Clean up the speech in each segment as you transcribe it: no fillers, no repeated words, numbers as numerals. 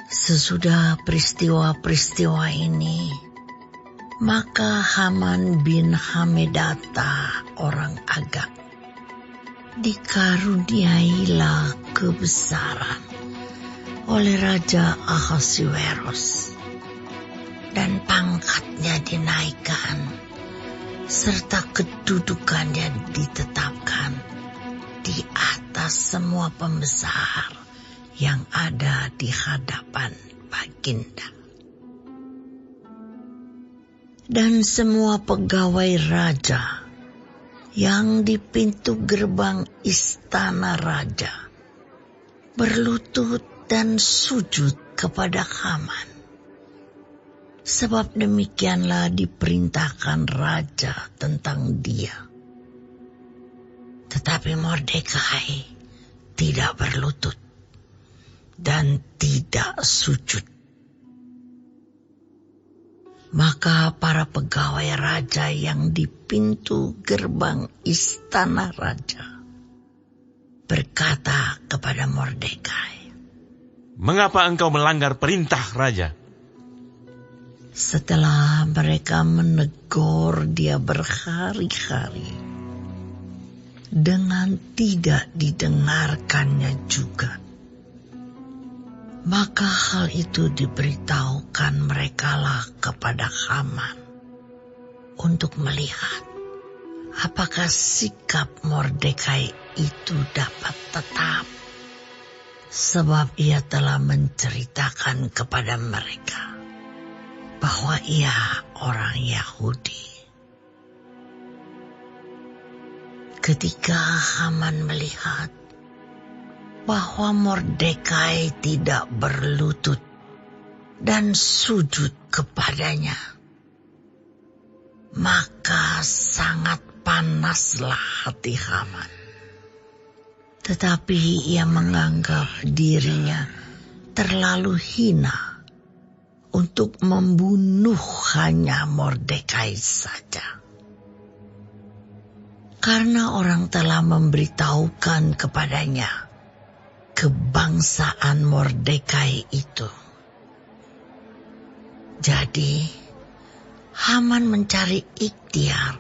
Sesudah peristiwa-peristiwa ini, maka Haman bin Hamedata orang Agag dikaruniailah kebesaran oleh Raja Ahasuerus, dan pangkatnya dinaikkan serta kedudukannya ditetapkan di atas semua pembesar yang ada di hadapan Baginda. Dan semua pegawai raja yang di pintu gerbang istana raja berlutut dan sujud kepada Haman, sebab demikianlah diperintahkan raja tentang dia. Tetapi Mordekai tidak berlutut dan tidak sujud. Maka para pegawai raja yang di pintu gerbang istana raja berkata kepada Mordekai, "Mengapa engkau melanggar perintah raja?" Setelah mereka menegur dia berhari-hari, dengan tidak didengarkannya juga, maka hal itu diberitahukan merekalah kepada Haman untuk melihat apakah sikap Mordekai itu dapat tetap, sebab ia telah menceritakan kepada mereka bahwa ia orang Yahudi. Ketika Haman melihat bahwa Mordekai tidak berlutut dan sujud kepadanya, maka sangat panaslah hati Haman. Tetapi ia menganggap dirinya terlalu hina untuk membunuh hanya Mordekai saja, karena orang telah memberitahukan kepadanya kebangsaan Mordekai itu. Jadi Haman mencari ikhtiar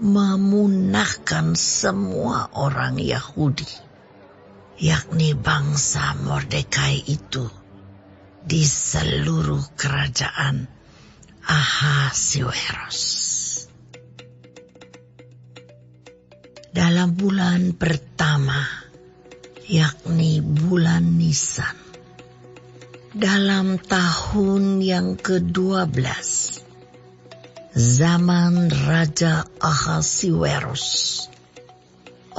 memunahkan semua orang Yahudi, yakni bangsa Mordekai itu, di seluruh kerajaan Ahasuerus. Dalam bulan pertama, yakni bulan Nisan, dalam tahun yang ke-12 zaman Raja Ahasuerus,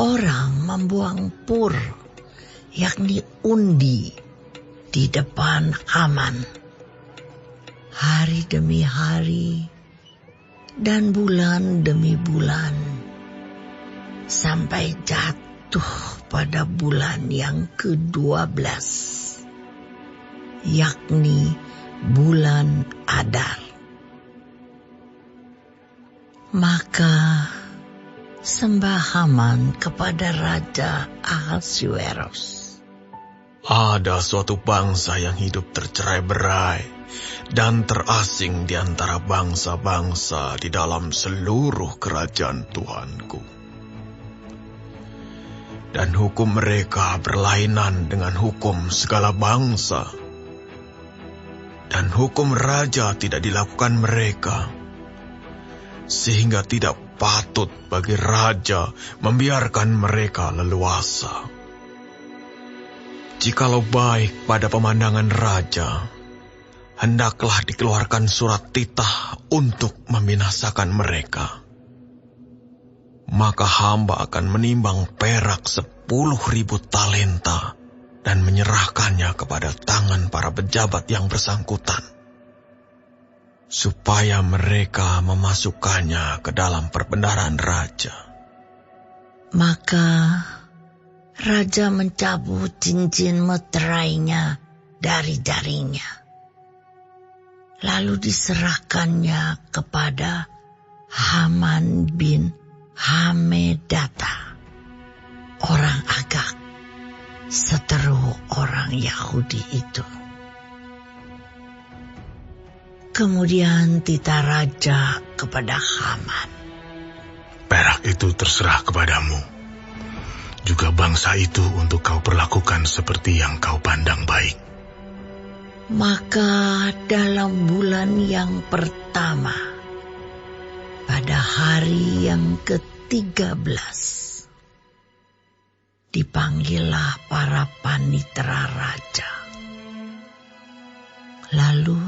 orang membuang pur, yakni undi, di depan Haman, hari demi hari dan bulan demi bulan, sampai jatuh pada bulan yang ke-12, yakni bulan Adar. Maka sembah Haman kepada Raja Ahasuerus, "Ada suatu bangsa yang hidup tercerai-berai dan terasing di antara bangsa-bangsa di dalam seluruh kerajaan Tuanku. Dan hukum mereka berlainan dengan hukum segala bangsa. Dan hukum raja tidak dilakukan mereka, sehingga tidak patut bagi raja membiarkan mereka leluasa. Jikalau baik pada pemandangan raja, hendaklah dikeluarkan surat titah untuk membinasakan mereka. Maka hamba akan menimbang perak 10.000 talenta dan menyerahkannya kepada tangan para pejabat yang bersangkutan, supaya mereka memasukkannya ke dalam perbendaharaan raja." Maka raja mencabut cincin meterainya dari jarinya, lalu diserahkannya kepada Haman bin Hamedata, orang Agag, seteru orang Yahudi itu. Kemudian titah raja kepada Haman. Perak itu terserah kepadamu. Juga bangsa itu untuk kau perlakukan seperti yang kau pandang baik. Maka dalam bulan yang pertama, pada hari yang ke-13, dipanggillah para panitera raja. Lalu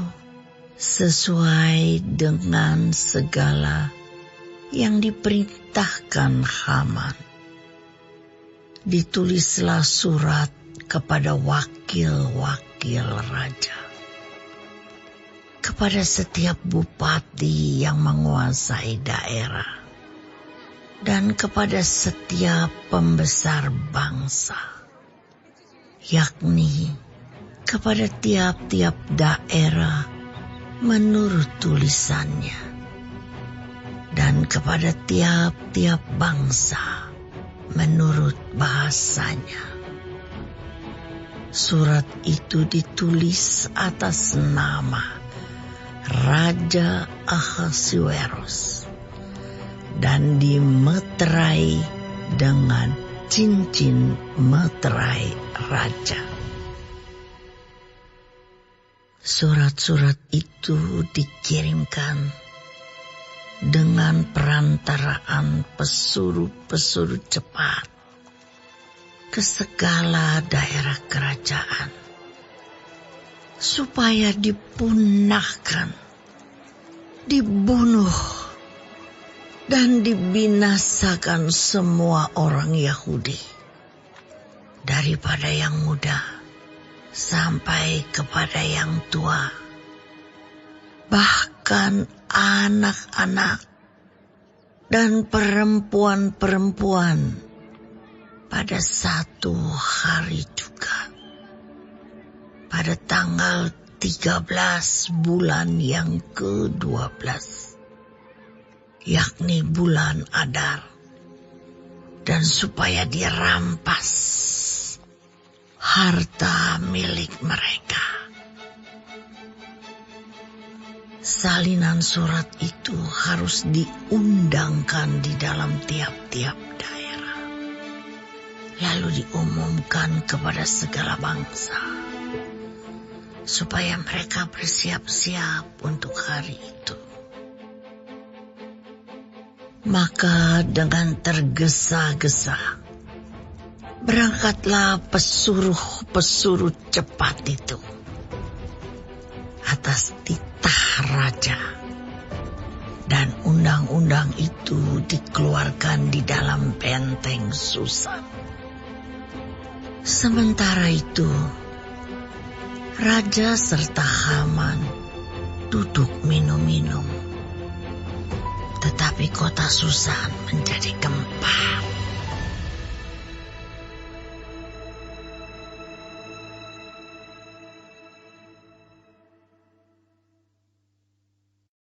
sesuai dengan segala yang diperintahkan Haman, ditulislah surat kepada wakil-wakil raja, kepada setiap bupati yang menguasai daerah, dan kepada setiap pembesar bangsa, yakni kepada tiap-tiap daerah menurut tulisannya, dan kepada tiap-tiap bangsa menurut bahasanya. Surat itu ditulis atas nama Raja Ahasuerus dan dimeterai dengan cincin meterai raja. Surat-surat itu dikirimkan dengan perantaraan pesuruh-pesuruh cepat ke segala daerah kerajaan, supaya dipunahkan, dibunuh, dan dibinasakan semua orang Yahudi, daripada yang muda sampai kepada yang tua, bahkan anak-anak dan perempuan-perempuan pada satu hari juga, pada tanggal 13 bulan yang ke-12, yakni bulan Adar, dan supaya dirampas harta milik mereka. Salinan surat itu harus diundangkan di dalam tiap-tiap daerah, lalu diumumkan kepada segala bangsa, supaya mereka bersiap-siap untuk hari itu. Maka dengan tergesa-gesa berangkatlah pesuruh-pesuruh cepat itu atas titah raja, dan undang-undang itu dikeluarkan di dalam benteng Susan. Sementara itu, raja serta Haman duduk minum-minum, tetapi kota Susan menjadi gempar.